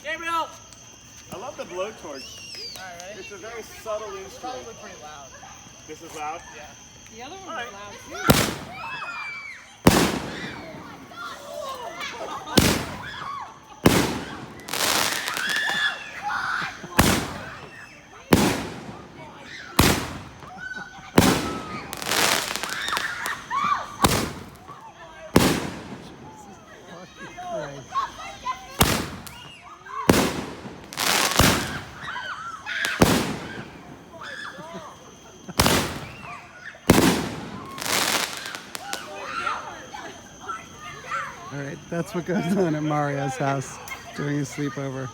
Gabriel! I love the blowtorch. Alright, ready? It's a very subtle instrument. Probably pretty loud. This is loud? Yeah. The other one All right. was loud too. All right, that's what goes on at Mario's house during a sleepover.